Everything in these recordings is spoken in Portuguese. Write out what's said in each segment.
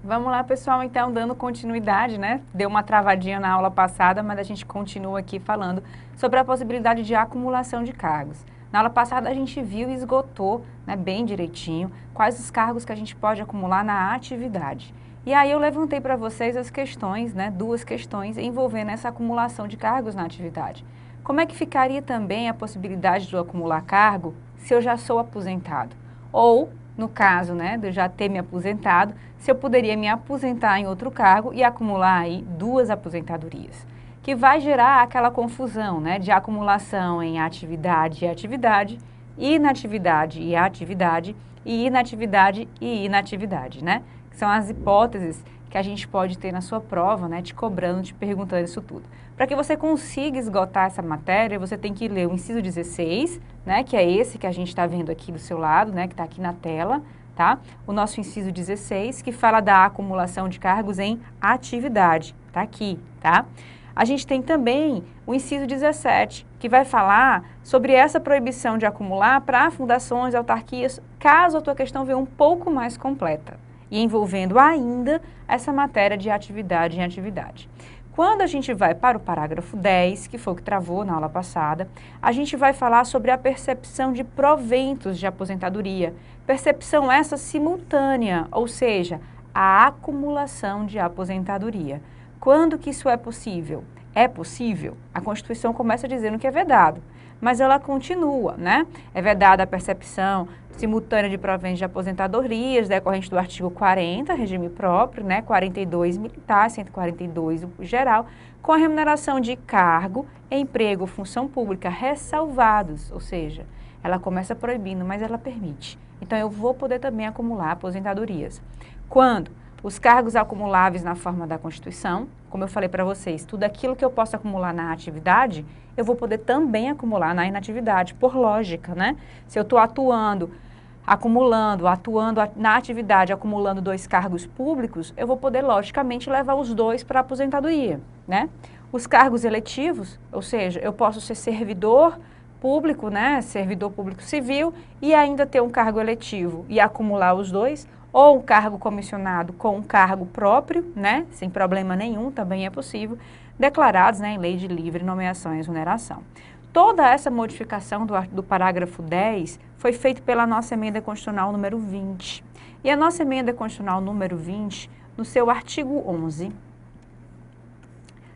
Vamos lá, pessoal, então, dando continuidade, né? Deu uma travadinha na aula passada, mas a gente continua aqui falando sobre a possibilidade de acumulação de cargos. Na aula passada a gente viu e esgotou, né, bem direitinho, quais os cargos que a gente pode acumular na atividade. E aí eu levantei para vocês as questões, né, duas questões envolvendo essa acumulação de cargos na atividade. Como é que ficaria também a possibilidade de eu acumular cargo se eu já sou aposentado? Ou, no caso, né, de eu já ter me aposentado, se eu poderia me aposentar em outro cargo e acumular aí duas aposentadorias, que vai gerar aquela confusão, né, de acumulação em atividade e atividade, inatividade e atividade, e inatividade e inatividade, né? Que são as hipóteses que a gente pode ter na sua prova, né, te cobrando, te perguntando isso tudo. Para que você consiga esgotar essa matéria, você tem que ler o inciso 16, né, que é esse que a gente está vendo aqui do seu lado, né, que está aqui na tela, tá? O nosso inciso 16, que fala da acumulação de cargos em atividade, tá aqui, tá? A gente tem também o inciso 17, que vai falar sobre essa proibição de acumular para fundações, autarquias, caso a tua questão venha um pouco mais completa, e envolvendo ainda essa matéria de atividade em atividade. Quando a gente vai para o parágrafo 10, que foi o que travou na aula passada, a gente vai falar sobre a percepção de proventos de aposentadoria. Percepção essa simultânea, ou seja, a acumulação de aposentadoria. Quando que isso é possível? É possível? A Constituição começa dizendo que é vedado, mas ela continua, né? É vedada a percepção simultânea de proventos de aposentadorias, decorrente do artigo 40, regime próprio, né? 42 militar, 142 geral, com a remuneração de cargo, emprego, função pública ressalvados, ou seja, ela começa proibindo, mas ela permite. Então, eu vou poder também acumular aposentadorias. Quando? Os cargos acumuláveis na forma da Constituição, como eu falei para vocês, tudo aquilo que eu posso acumular na atividade, eu vou poder também acumular na inatividade, por lógica, né? Se eu estou atuando na atividade, acumulando 2 cargos públicos, eu vou poder, logicamente, levar os 2 para a aposentadoria, né? Os cargos eletivos, ou seja, eu posso ser servidor público, né? Servidor público civil e ainda ter um cargo eletivo e acumular os 2, ou um cargo comissionado com um cargo próprio, né, sem problema nenhum, também é possível, declarados, né, em lei de livre nomeação e exoneração. Toda essa modificação do parágrafo 10 foi feita pela nossa emenda constitucional número 20. E a nossa emenda constitucional número 20, no seu artigo 11,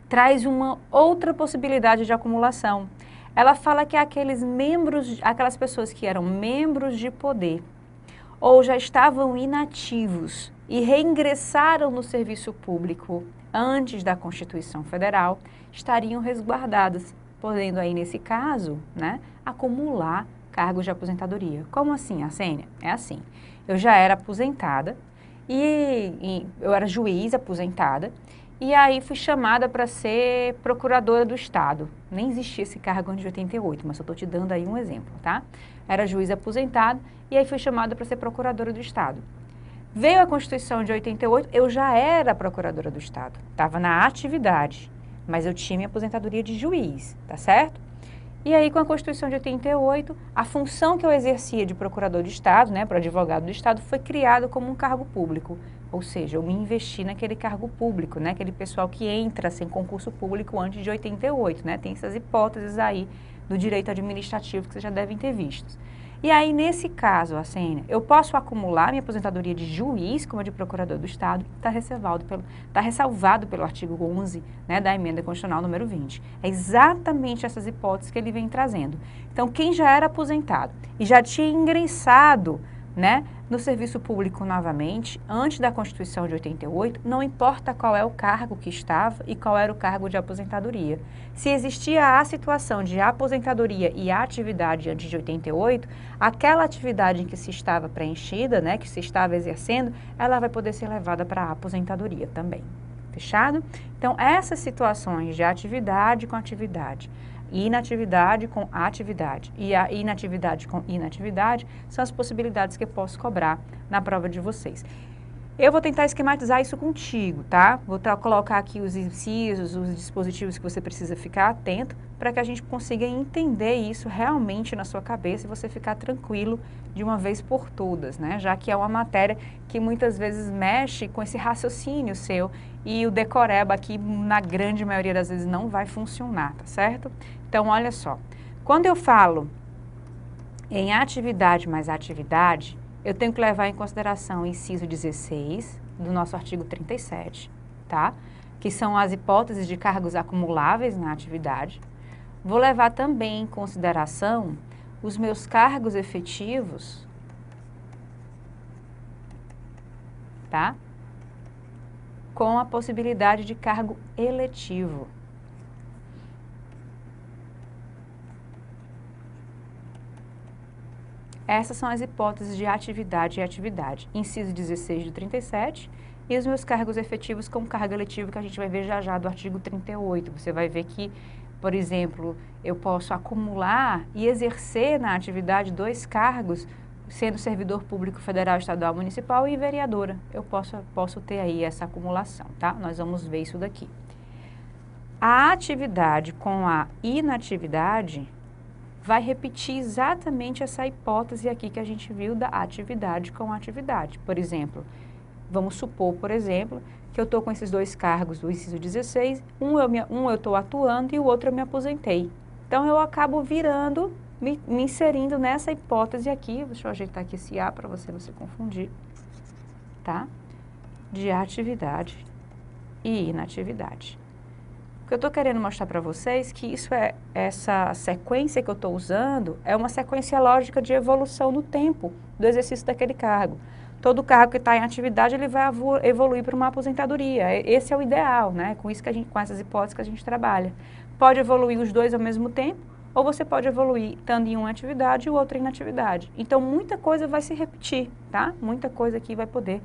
traz uma outra possibilidade de acumulação. Ela fala que aquelas pessoas que eram membros de poder, ou já estavam inativos e reingressaram no serviço público antes da Constituição Federal, estariam resguardadas, podendo aí, nesse caso, né, acumular cargos de aposentadoria. Como assim, Arsênia? É assim, eu já era aposentada e eu era juiz aposentada, e aí fui chamada para ser procuradora do Estado. Nem existia esse cargo antes de 88, mas eu estou te dando aí um exemplo, tá? Era juiz aposentado e aí fui chamada para ser procuradora do Estado. Veio a Constituição de 88, eu já era procuradora do Estado, estava na atividade, mas eu tinha minha aposentadoria de juiz, tá certo? E aí, com a Constituição de 88, a função que eu exercia de procurador de Estado, né, para advogado do Estado, foi criada como um cargo público. Ou seja, eu me investi naquele cargo público, né, aquele pessoal que entra sem concurso público antes de 88, né, tem essas hipóteses aí do direito administrativo que vocês já devem ter visto. E aí, nesse caso, Arsênia, eu posso acumular minha aposentadoria de juiz como a de procurador do Estado, está ressalvado pelo artigo 11, né, da emenda constitucional número 20. É exatamente essas hipóteses que ele vem trazendo. Então, quem já era aposentado e já tinha ingressado, né, no serviço público novamente, antes da Constituição de 88, não importa qual é o cargo que estava e qual era o cargo de aposentadoria. Se existia a situação de aposentadoria e atividade antes de 88, aquela atividade em que se estava preenchida, né, que se estava exercendo, ela vai poder ser levada para a aposentadoria também. Fechado? Então, essas situações de atividade com atividade, inatividade com atividade e a inatividade com inatividade são as possibilidades que eu posso cobrar na prova de vocês. Eu vou tentar esquematizar isso contigo, tá? Vou colocar aqui os incisos, os dispositivos que você precisa ficar atento para que a gente consiga entender isso realmente na sua cabeça e você ficar tranquilo de uma vez por todas, né? Já que é uma matéria que muitas vezes mexe com esse raciocínio seu e o decoreba aqui, na grande maioria das vezes, não vai funcionar, tá certo? Então, olha só, quando eu falo em atividade mais atividade, eu tenho que levar em consideração o inciso 16 do nosso artigo 37, tá? Que são as hipóteses de cargos acumuláveis na atividade. Vou levar também em consideração os meus cargos efetivos, tá? Com a possibilidade de cargo eletivo. Essas são as hipóteses de atividade e atividade. Inciso 16 do 37 e os meus cargos efetivos com cargo eletivo que a gente vai ver já já do artigo 38. Você vai ver que, por exemplo, eu posso acumular e exercer na atividade 2 cargos, sendo servidor público federal, estadual, municipal e vereadora. Eu posso ter aí essa acumulação, tá? Nós vamos ver isso daqui. A atividade com a inatividade vai repetir exatamente essa hipótese aqui que a gente viu da atividade com atividade. Por exemplo, vamos supor, por exemplo, que eu estou com esses 2 cargos do inciso 16, um eu estou atuando e o outro eu me aposentei. Então, eu acabo virando, me inserindo nessa hipótese aqui, deixa eu ajeitar aqui esse A para você não se confundir, tá? De atividade e inatividade. O que eu estou querendo mostrar para vocês que essa sequência que eu estou usando é uma sequência lógica de evolução no tempo do exercício daquele cargo. Todo cargo que está em atividade, ele vai evoluir para uma aposentadoria. Esse é o ideal, né? Com isso com essas hipóteses que a gente trabalha. Pode evoluir os 2 ao mesmo tempo, ou você pode evoluir estando em uma atividade e o outro em inatividade. Então, muita coisa vai se repetir, tá? Muita coisa aqui vai poder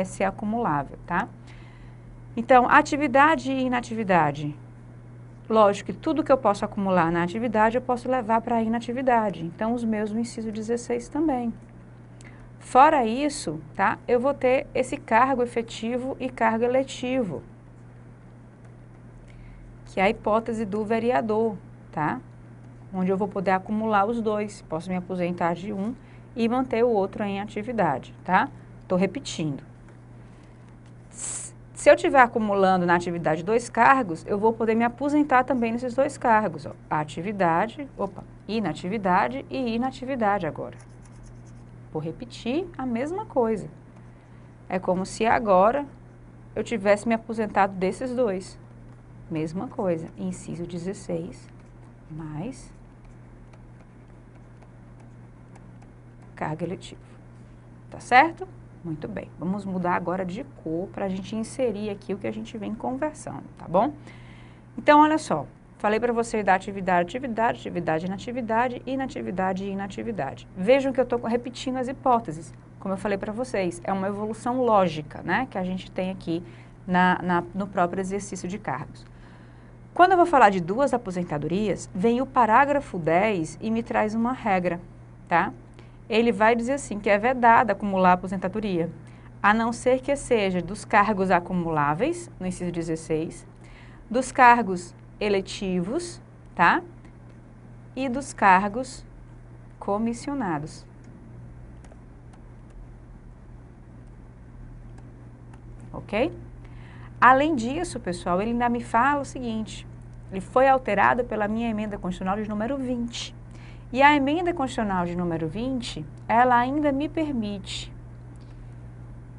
ser acumulável, tá? Então, atividade e inatividade. Lógico que tudo que eu posso acumular na atividade, eu posso levar para a inatividade. Então, os meus no inciso 16 também. Fora isso, tá? Eu vou ter esse cargo efetivo e cargo eletivo, que é a hipótese do vereador, tá? Onde eu vou poder acumular os 2. Posso me aposentar de um e manter o outro em atividade, tá? Estou repetindo. Se eu estiver acumulando na atividade 2 cargos, eu vou poder me aposentar também nesses 2 cargos. Ó, inatividade e inatividade agora. Vou repetir a mesma coisa. É como se agora eu tivesse me aposentado desses 2. Mesma coisa, inciso 16, mais cargo eletivo. Tá certo? Muito bem, vamos mudar agora de cor para a gente inserir aqui o que a gente vem conversando, tá bom? Então, olha só, falei para você da atividade, inatividade, inatividade e inatividade. Vejam que eu estou repetindo as hipóteses, como eu falei para vocês, é uma evolução lógica, né, que a gente tem aqui no próprio exercício de cargos. Quando eu vou falar de 2 aposentadorias, vem o parágrafo 10 e me traz uma regra, tá? Ele vai dizer assim, que é vedado acumular aposentadoria, a não ser que seja dos cargos acumuláveis, no inciso 16, dos cargos eletivos, tá? E dos cargos comissionados. Ok? Além disso, pessoal, ele ainda me fala o seguinte, ele foi alterado pela minha emenda constitucional de número 20. E a emenda constitucional de número 20, ela ainda me permite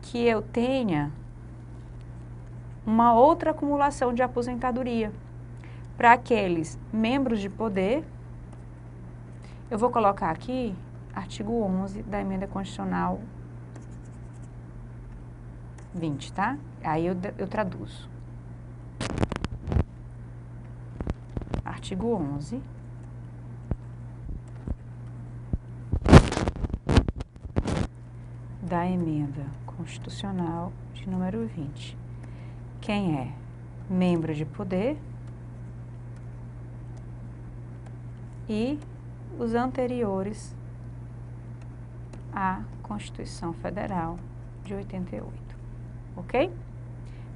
que eu tenha uma outra acumulação de aposentadoria para aqueles membros de poder. Eu vou colocar aqui artigo 11 da emenda constitucional 20, tá? Aí eu traduzo. Artigo 11. Da emenda constitucional de número 20. Quem é membro de poder e os anteriores à Constituição Federal de 88, ok?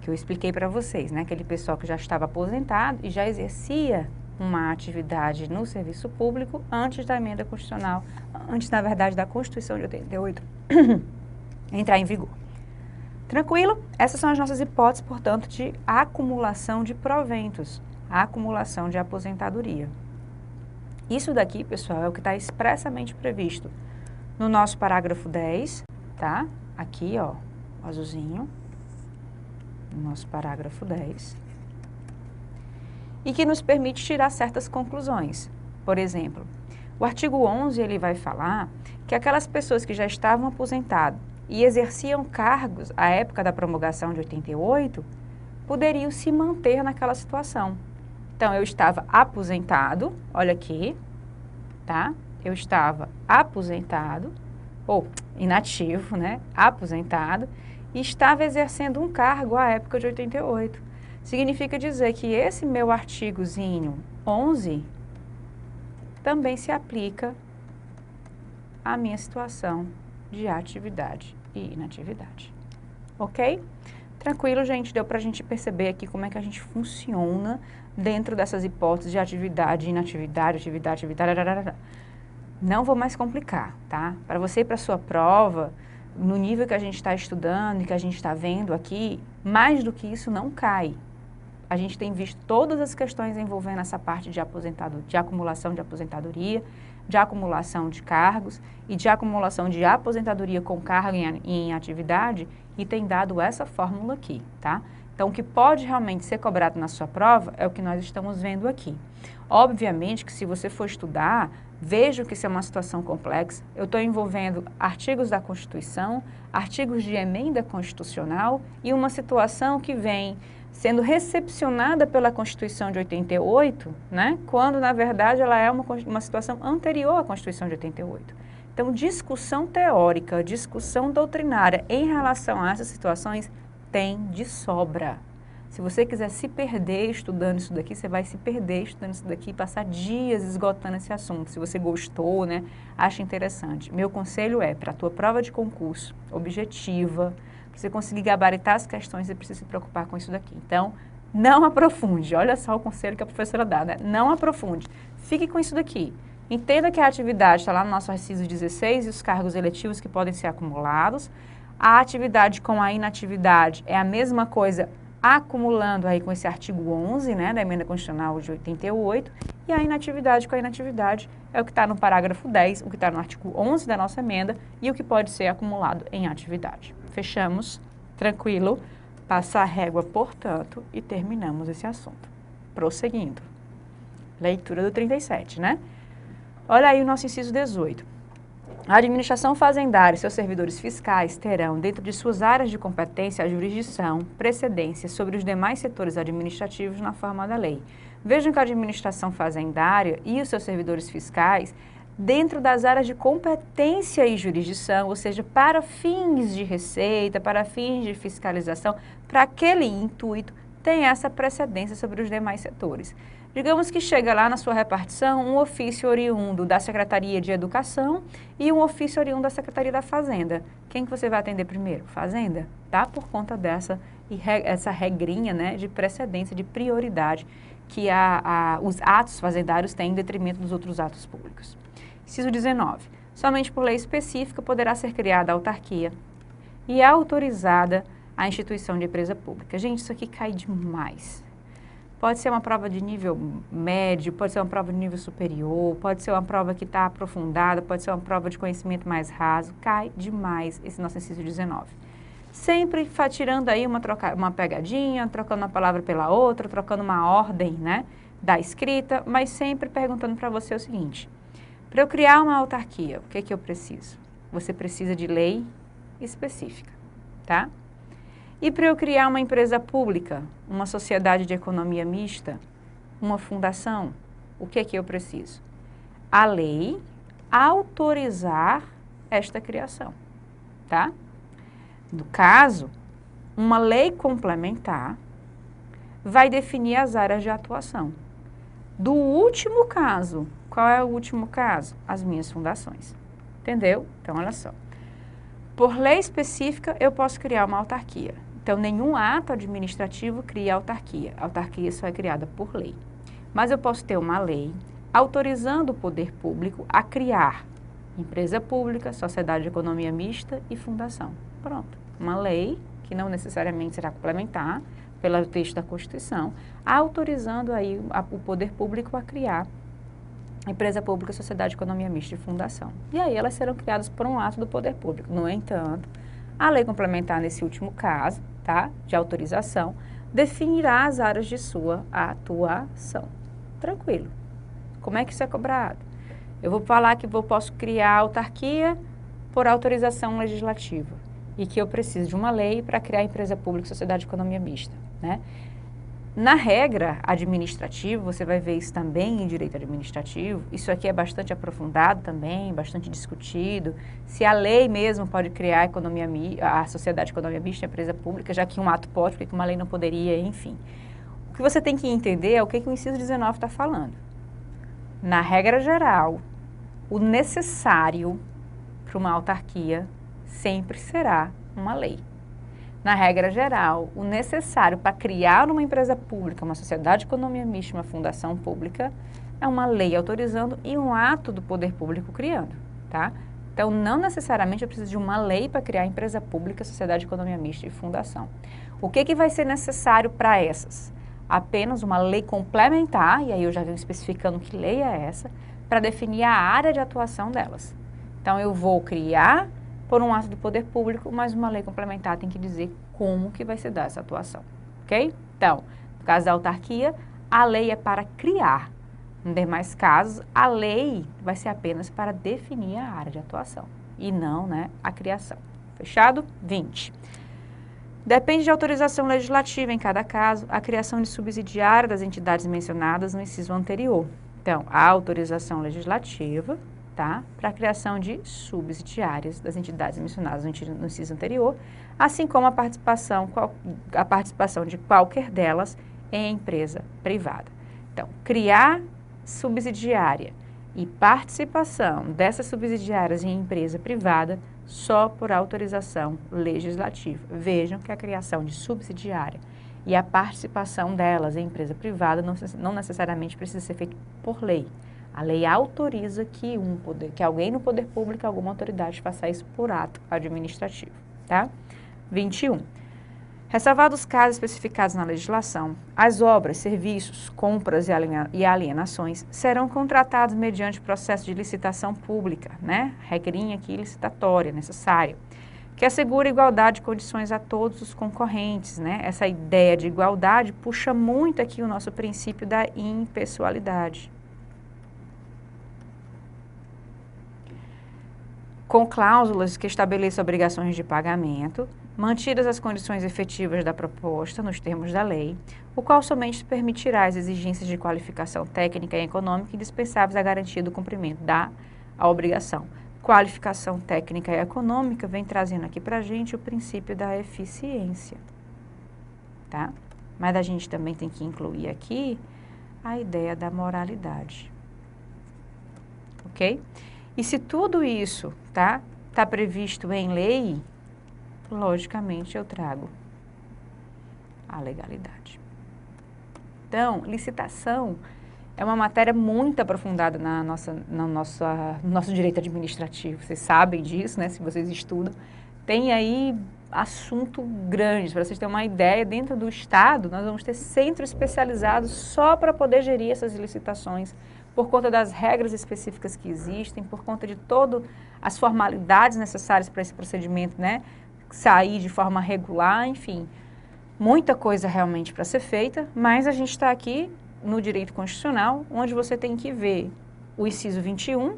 Que eu expliquei para vocês, né? Aquele pessoal que já estava aposentado e já exercia uma atividade no serviço público antes da emenda constitucional, antes, na verdade, da Constituição de 88 entrar em vigor. Tranquilo? Essas são as nossas hipóteses, portanto, de acumulação de proventos, acumulação de aposentadoria. Isso daqui, pessoal, é o que está expressamente previsto no nosso parágrafo 10, tá? Aqui, ó, azulzinho, no nosso parágrafo 10. E que nos permite tirar certas conclusões. Por exemplo, o artigo 11, ele vai falar que aquelas pessoas que já estavam aposentadas e exerciam cargos à época da promulgação de 88, poderiam se manter naquela situação. Então, eu estava aposentado, olha aqui, tá? Eu estava aposentado, ou inativo, né? Aposentado, e estava exercendo um cargo à época de 88. Significa dizer que esse meu artigozinho 11 também se aplica à minha situação de atividade e inatividade. Ok? Tranquilo, gente? Deu para a gente perceber aqui como é que a gente funciona dentro dessas hipóteses de atividade, inatividade, atividade. Não vou mais complicar, tá? Para você e para a sua prova, no nível que a gente está estudando e que a gente está vendo aqui, mais do que isso não cai. A gente tem visto todas as questões envolvendo essa parte de acumulação de aposentadoria, de acumulação de cargos e de acumulação de aposentadoria com cargo em atividade e tem dado essa fórmula aqui, tá? Então, o que pode realmente ser cobrado na sua prova é o que nós estamos vendo aqui. Obviamente que se você for estudar, veja que isso é uma situação complexa. Eu estou envolvendo artigos da Constituição, artigos de emenda constitucional e uma situação que vem sendo recepcionada pela Constituição de 88, né? Quando, na verdade, ela é uma situação anterior à Constituição de 88. Então, discussão teórica, discussão doutrinária em relação a essas situações tem de sobra. Se você quiser se perder estudando isso daqui, você vai se perder estudando isso daqui e passar dias esgotando esse assunto. Se você gostou, né, acha interessante. Meu conselho é, para a tua prova de concurso objetiva, para você conseguir gabaritar as questões, você precisa se preocupar com isso daqui. Então, não aprofunde. Olha só o conselho que a professora dá, né? Não aprofunde. Fique com isso daqui. Entenda que a atividade está lá no nosso inciso 16 e os cargos eletivos que podem ser acumulados. A atividade com a inatividade é a mesma coisa, acumulando aí com esse artigo 11, né, da emenda constitucional de 88, e a inatividade com a inatividade é o que está no parágrafo 10, o que está no artigo 11 da nossa emenda e o que pode ser acumulado em atividade. Fechamos, tranquilo, passa a régua, portanto, e terminamos esse assunto. Prosseguindo. Leitura do 37, né? Olha aí o nosso inciso 18. A administração fazendária e seus servidores fiscais terão, dentro de suas áreas de competência, a jurisdição, precedência sobre os demais setores administrativos na forma da lei. Vejam que a administração fazendária e os seus servidores fiscais, dentro das áreas de competência e jurisdição, ou seja, para fins de receita, para fins de fiscalização, para aquele intuito, tem essa precedência sobre os demais setores. Digamos que chega lá na sua repartição um ofício oriundo da Secretaria de Educação e um ofício oriundo da Secretaria da Fazenda. Quem que você vai atender primeiro? Fazenda, tá? Por conta essa regrinha, né, de precedência, de prioridade que os atos fazendários têm em detrimento dos outros atos públicos. Inciso 19. Somente por lei específica poderá ser criada a autarquia e autorizada a instituição de empresa pública. Gente, isso aqui cai demais. Pode ser uma prova de nível médio, pode ser uma prova de nível superior, pode ser uma prova que está aprofundada, pode ser uma prova de conhecimento mais raso. Cai demais esse nosso inciso 19. Sempre tirando aí uma pegadinha, trocando uma palavra pela outra, trocando uma ordem, né, da escrita, mas sempre perguntando para você o seguinte: para eu criar uma autarquia, o que que eu preciso? Você precisa de lei específica, tá? E para eu criar uma empresa pública, uma sociedade de economia mista, uma fundação, o que é que eu preciso? A lei autorizar esta criação, tá? No caso, uma lei complementar vai definir as áreas de atuação. Do último caso, qual é o último caso? As minhas fundações. Entendeu? Então, olha só. Por lei específica, eu posso criar uma autarquia. Então, nenhum ato administrativo cria autarquia. A autarquia só é criada por lei. Mas eu posso ter uma lei autorizando o poder público a criar empresa pública, sociedade de economia mista e fundação. Pronto. Uma lei, que não necessariamente será complementar, pelo texto da Constituição, autorizando aí o poder público a criar empresa pública, sociedade de economia mista e fundação. E aí elas serão criadas por um ato do poder público. No entanto, a lei complementar nesse último caso, tá, de autorização, definirá as áreas de sua atuação. Tranquilo. Como é que isso é cobrado? Eu vou falar que posso criar autarquia por autorização legislativa e que eu preciso de uma lei para criar empresa pública, sociedade de economia mista, né? Na regra administrativa, você vai ver isso também em direito administrativo, isso aqui é bastante aprofundado também, bastante discutido, se a lei mesmo pode criar a sociedade de economia mista, a empresa pública, já que um ato pode, porque uma lei não poderia, enfim. O que você tem que entender é o que o inciso 19 está falando. Na regra geral, o necessário para uma autarquia sempre será uma lei. Na regra geral, o necessário para criar uma empresa pública, uma sociedade de economia mista, uma fundação pública, é uma lei autorizando e um ato do poder público criando, tá? Então, não necessariamente eu preciso de uma lei para criar empresa pública, sociedade de economia mista e fundação. O que vai ser necessário para essas? Apenas uma lei complementar, e aí eu já venho especificando que lei é essa, para definir a área de atuação delas. Então, eu vou criar por um ato do poder público, mas uma lei complementar tem que dizer como que vai se dar essa atuação, ok? Então, no caso da autarquia, a lei é para criar. Em demais casos, a lei vai ser apenas para definir a área de atuação e não, né, a criação. Fechado? 20. Depende de autorização legislativa em cada caso, a criação de subsidiária das entidades mencionadas no inciso anterior. Então, a autorização legislativa, tá, para a criação de subsidiárias das entidades mencionadas no inciso anterior, assim como a participação de qualquer delas em empresa privada. Então, criar subsidiária e participação dessas subsidiárias em empresa privada só por autorização legislativa. Vejam que a criação de subsidiária e a participação delas em empresa privada não necessariamente precisa ser feita por lei. A lei autoriza que alguém no poder público, alguma autoridade, faça isso por ato administrativo, tá? 21. Ressalvados os casos especificados na legislação, as obras, serviços, compras e alienações serão contratados mediante processo de licitação pública, né? Regrinha aqui licitatória necessária, que assegura igualdade de condições a todos os concorrentes, né? Essa ideia de igualdade puxa muito aqui o nosso princípio da impessoalidade. Com cláusulas que estabeleçam obrigações de pagamento, mantidas as condições efetivas da proposta nos termos da lei, o qual somente permitirá as exigências de qualificação técnica e econômica indispensáveis à garantia do cumprimento da obrigação. Qualificação técnica e econômica vem trazendo aqui para a gente o princípio da eficiência, tá? Mas a gente também tem que incluir aqui a ideia da moralidade, ok? E se tudo isso tá previsto em lei, logicamente eu trago a legalidade. Então, licitação é uma matéria muito aprofundada no nosso direito administrativo. Vocês sabem disso, né? Se vocês estudam. Tem aí assunto grande. Para vocês terem uma ideia, dentro do Estado, nós vamos ter centros especializados só para poder gerir essas licitações, por conta das regras específicas que existem, por conta de todas as formalidades necessárias para esse procedimento, né, sair de forma regular, enfim, muita coisa realmente para ser feita, mas a gente está aqui no direito constitucional, onde você tem que ver o inciso 21,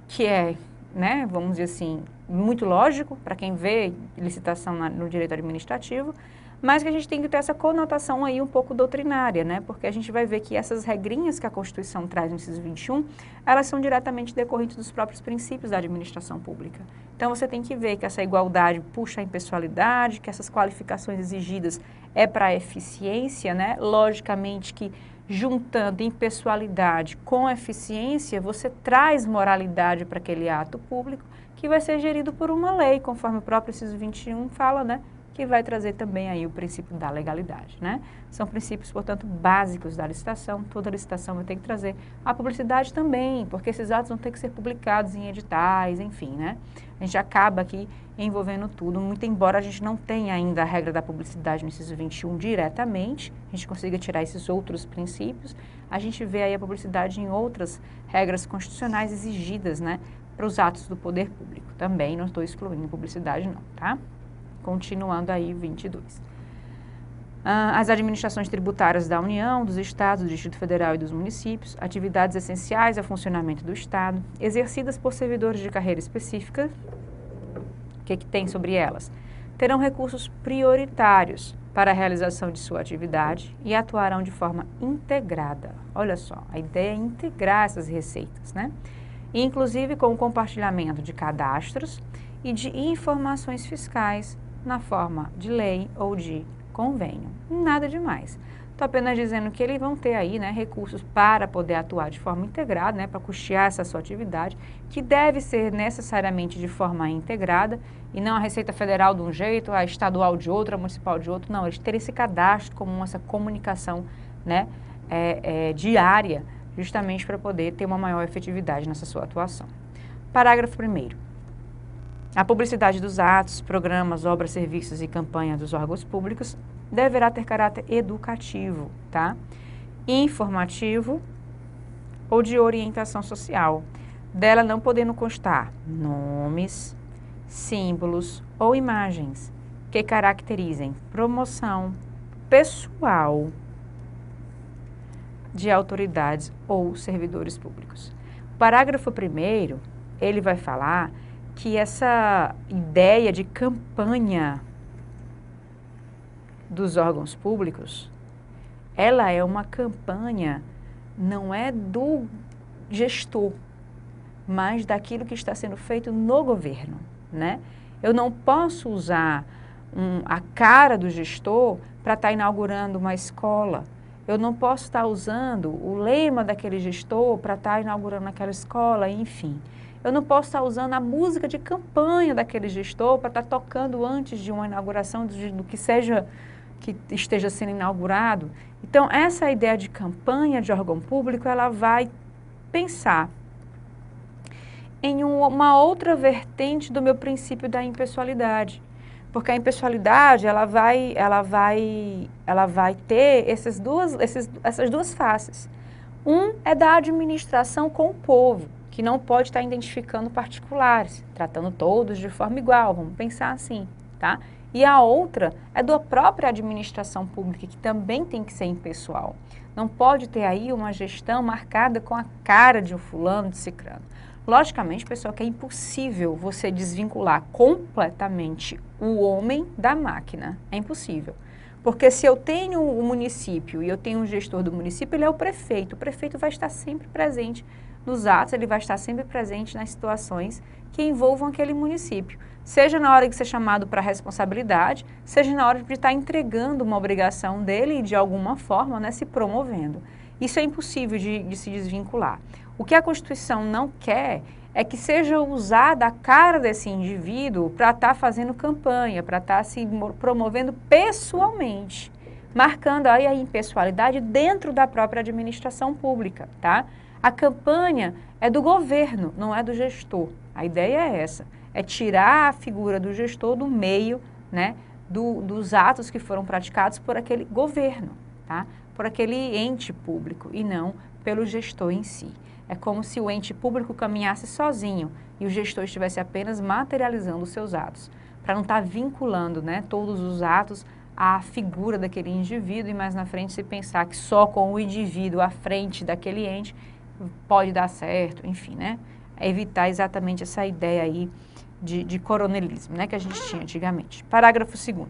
que é, né, vamos dizer assim, muito lógico para quem vê licitação no direito administrativo, mas que a gente tem que ter essa conotação aí um pouco doutrinária, né? Porque a gente vai ver que essas regrinhas que a Constituição traz no inciso 21, elas são diretamente decorrentes dos próprios princípios da administração pública. Então, você tem que ver que essa igualdade puxa a impessoalidade, que essas qualificações exigidas é para a eficiência, né? Logicamente que juntando impessoalidade com eficiência, você traz moralidade para aquele ato público, que vai ser gerido por uma lei, conforme o próprio inciso 21 fala, né? Que vai trazer também aí o princípio da legalidade, né? São princípios, portanto, básicos da licitação. Toda licitação vai ter que trazer a publicidade também, porque esses atos vão ter que ser publicados em editais, enfim, né? A gente acaba aqui envolvendo tudo, muito embora a gente não tenha ainda a regra da publicidade no inciso 21 diretamente, a gente consiga tirar esses outros princípios, a gente vê aí a publicidade em outras regras constitucionais exigidas, né, para os atos do poder público. Também não estou excluindo publicidade não, tá? Continuando aí 22. As administrações tributárias da União, dos Estados, do Distrito Federal e dos municípios, atividades essenciais ao funcionamento do Estado, exercidas por servidores de carreira específica, o que tem sobre elas? Terão recursos prioritários para a realização de sua atividade e atuarão de forma integrada. Olha só, a ideia é integrar essas receitas, né? Inclusive com o compartilhamento de cadastros e de informações fiscais na forma de lei ou de convênio. Nada demais. Estou apenas dizendo que eles vão ter aí, né, recursos para poder atuar de forma integrada, né, para custear essa sua atividade, que deve ser necessariamente de forma integrada, e não a Receita Federal de um jeito, a estadual de outro, a municipal de outro, não, eles terem esse cadastro comum, essa comunicação, né, diária, justamente para poder ter uma maior efetividade nessa sua atuação. Parágrafo 1º. A publicidade dos atos, programas, obras, serviços e campanhas dos órgãos públicos deverá ter caráter educativo, tá? Informativo ou de orientação social, dela não podendo constar nomes, símbolos ou imagens que caracterizem promoção pessoal de autoridades ou servidores públicos. O parágrafo 1º, ele vai falar que essa ideia de campanha dos órgãos públicos, ela é uma campanha, não é do gestor, mas daquilo que está sendo feito no governo, né? Eu não posso usar a cara do gestor para estar inaugurando uma escola. Eu não posso estar usando o lema daquele gestor para estar inaugurando aquela escola, enfim. Eu não posso estar usando a música de campanha daquele gestor para estar tocando antes de uma inauguração do que seja, que esteja sendo inaugurado. Então, essa ideia de campanha de órgão público, ela vai pensar em uma outra vertente do meu princípio da impessoalidade. Porque a impessoalidade, ela vai ter essas duas faces. É da administração com o povo, que não pode estar identificando particulares, tratando todos de forma igual, vamos pensar assim, tá? E a outra é da própria administração pública, que também tem que ser impessoal. Não pode ter aí uma gestão marcada com a cara de um fulano, de cicrano. Logicamente, pessoal, que é impossível você desvincular completamente o homem da máquina. É impossível. Porque se eu tenho o município e eu tenho um gestor do município, ele é o prefeito. O prefeito vai estar sempre presente nos atos, ele vai estar sempre presente nas situações que envolvam aquele município. Seja na hora de ser chamado para responsabilidade, seja na hora de estar entregando uma obrigação dele e de alguma forma, né, se promovendo. Isso é impossível de se desvincular. O que a Constituição não quer é que seja usada a cara desse indivíduo para estar fazendo campanha, para estar se promovendo pessoalmente, marcando aí a impessoalidade dentro da própria administração pública, tá? A campanha é do governo, não é do gestor. A ideia é essa, é tirar a figura do gestor do meio, né, dos atos que foram praticados por aquele governo, tá? Por aquele ente público e não pelo gestor em si. É como se o ente público caminhasse sozinho e o gestor estivesse apenas materializando os seus atos, para não estar vinculando, né, todos os atos à figura daquele indivíduo e mais na frente se pensar que só com o indivíduo à frente daquele ente pode dar certo, enfim, né? É evitar exatamente essa ideia aí de coronelismo, né, que a gente tinha antigamente. Parágrafo 2º.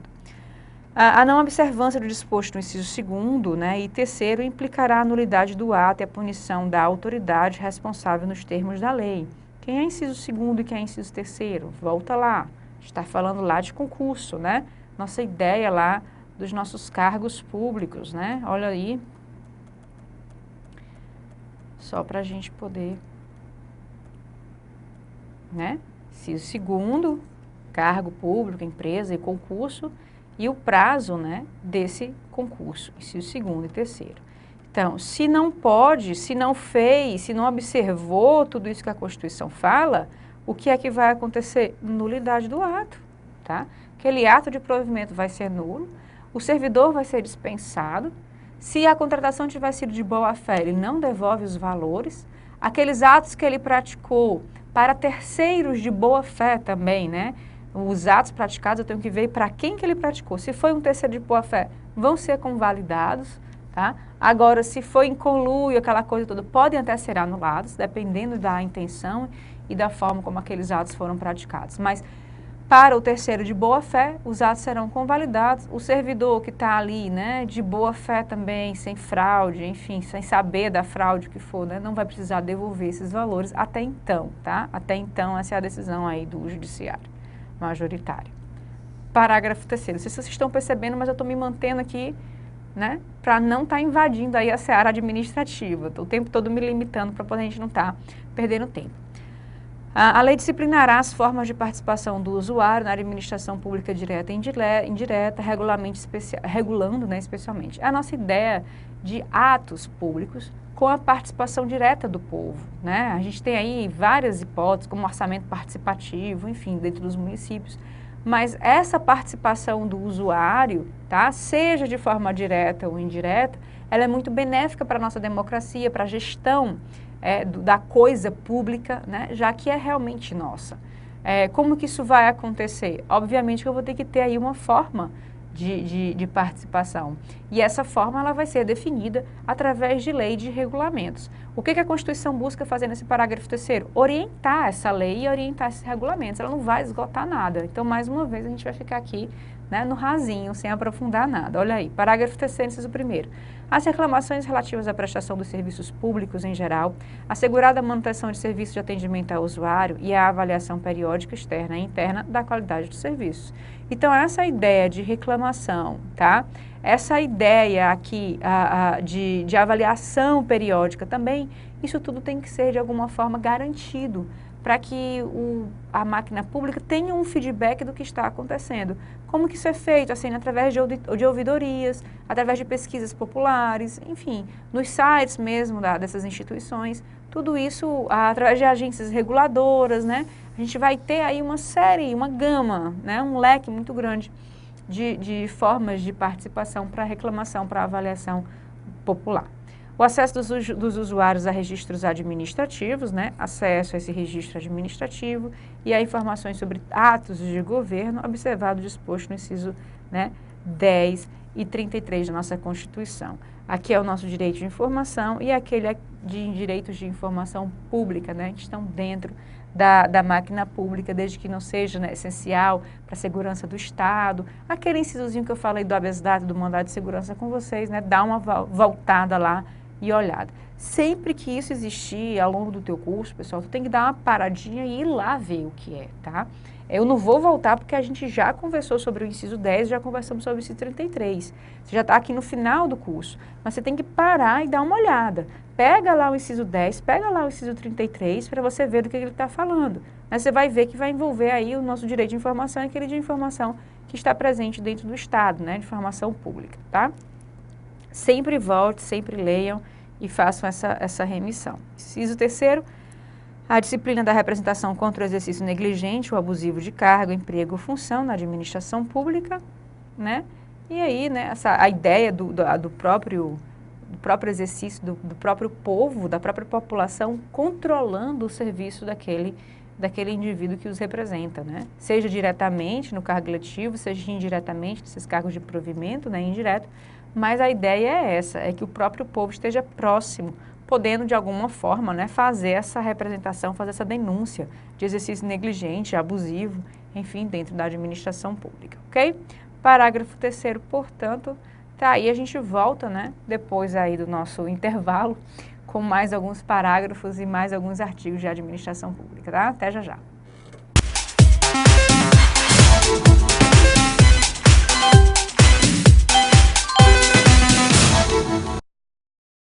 A não observância do disposto no inciso 2º, né, e 3º implicará a nulidade do ato e a punição da autoridade responsável nos termos da lei. Quem é inciso 2º e quem é inciso 3º? Volta lá. A gente está falando lá de concurso, né? Nossa ideia lá dos nossos cargos públicos, né? Olha aí. Só para a gente poder, né, Inciso segundo, cargo público, empresa e concurso, e o prazo, né, desse concurso, inciso segundo e terceiro. Então, se não pode, se não fez, se não observou tudo isso que a Constituição fala, o que é que vai acontecer? Nulidade do ato, tá? Aquele ato de provimento vai ser nulo, o servidor vai ser dispensado. Se a contratação tiver sido de boa-fé, ele não devolve os valores. Aqueles atos que ele praticou para terceiros de boa-fé também, né? Os atos praticados, eu tenho que ver para quem que ele praticou. Se foi um terceiro de boa-fé, vão ser convalidados, tá? Agora, se foi em conluio, aquela coisa toda, podem até ser anulados, dependendo da intenção e da forma como aqueles atos foram praticados. Mas, para o terceiro de boa-fé, os atos serão convalidados. O servidor que está ali, né, de boa-fé também, sem fraude, enfim, sem saber da fraude que for, né, não vai precisar devolver esses valores até então, tá? Até então, essa é a decisão aí do judiciário majoritário. Parágrafo 3º. Não sei se vocês estão percebendo, mas eu estou me mantendo aqui, né, para não estar invadindo aí a seara administrativa. Estou o tempo todo me limitando para a gente não estar perdendo tempo. A lei disciplinará as formas de participação do usuário na administração pública direta e indireta, regulando, né, especialmente. A nossa ideia de atos públicos com a participação direta do povo, né? A gente tem aí várias hipóteses, como orçamento participativo, enfim, dentro dos municípios, mas essa participação do usuário, tá, seja de forma direta ou indireta, ela é muito benéfica para a nossa democracia, para a gestão da coisa pública, né, já que é realmente nossa. Como que isso vai acontecer? Obviamente que eu vou ter que ter aí uma forma de participação. E essa forma ela vai ser definida através de lei de regulamentos. O que a Constituição busca fazer nesse parágrafo 3º? Orientar essa lei e orientar esses regulamentos. Ela não vai esgotar nada. Então, mais uma vez, a gente vai ficar aqui, né, no rasinho, sem aprofundar nada. Olha aí, parágrafo 3º, inciso 1º. As reclamações relativas à prestação dos serviços públicos em geral, assegurada a manutenção de serviços de atendimento ao usuário e a avaliação periódica externa e interna da qualidade dos serviços. Então, essa ideia de reclamação, tá? Essa ideia aqui de avaliação periódica também, isso tudo tem que ser de alguma forma garantido para que a máquina pública tenha um feedback do que está acontecendo. Como que isso é feito? Assim, através de ouvidorias, através de pesquisas populares, enfim, nos sites mesmo dessas instituições, tudo isso através de agências reguladoras, né? A gente vai ter aí uma série, uma gama, né? Um leque muito grande de formas de participação para reclamação, para avaliação popular. O acesso dos usuários a registros administrativos, né? Acesso a esse registro administrativo e a informações sobre atos de governo, observado o disposto no inciso, né, 10 e 33 da nossa Constituição. Aqui é o nosso direito de informação e aquele de direitos de informação pública, né, que estão dentro da máquina pública, desde que não seja, né, essencial para a segurança do Estado. Aquele incisozinho que eu falei do habeas data, do mandado de segurança com vocês, né, dá uma voltada lá e olhada. Sempre que isso existir ao longo do teu curso, pessoal, tu tem que dar uma paradinha e ir lá ver o que é, tá? Eu não vou voltar porque a gente já conversou sobre o inciso 10, já conversamos sobre o inciso 33. Você já está aqui no final do curso, mas você tem que parar e dar uma olhada. Pega lá o inciso 10, pega lá o inciso 33 para você ver do que ele está falando. Mas você vai ver que vai envolver aí o nosso direito de informação e aquele de informação que está presente dentro do Estado, né, de informação pública, tá? Sempre volte, sempre leiam e façam essa remissão. Inciso 3º, a disciplina da representação contra o exercício negligente ou abusivo de cargo, emprego ou função na administração pública, né? E aí, né, a ideia do próprio exercício, do próprio povo, da própria população, controlando o serviço daquele indivíduo que os representa, né? Seja diretamente no cargo eletivo, seja indiretamente nesses cargos de provimento, né, indireto, mas a ideia é essa, é que o próprio povo esteja próximo, podendo de alguma forma, né, fazer essa representação, fazer essa denúncia de exercício negligente, abusivo, enfim, dentro da administração pública, ok? Parágrafo 3º, portanto, tá aí, a gente volta, né, depois aí do nosso intervalo, com mais alguns parágrafos e mais alguns artigos de administração pública, tá? Até já já.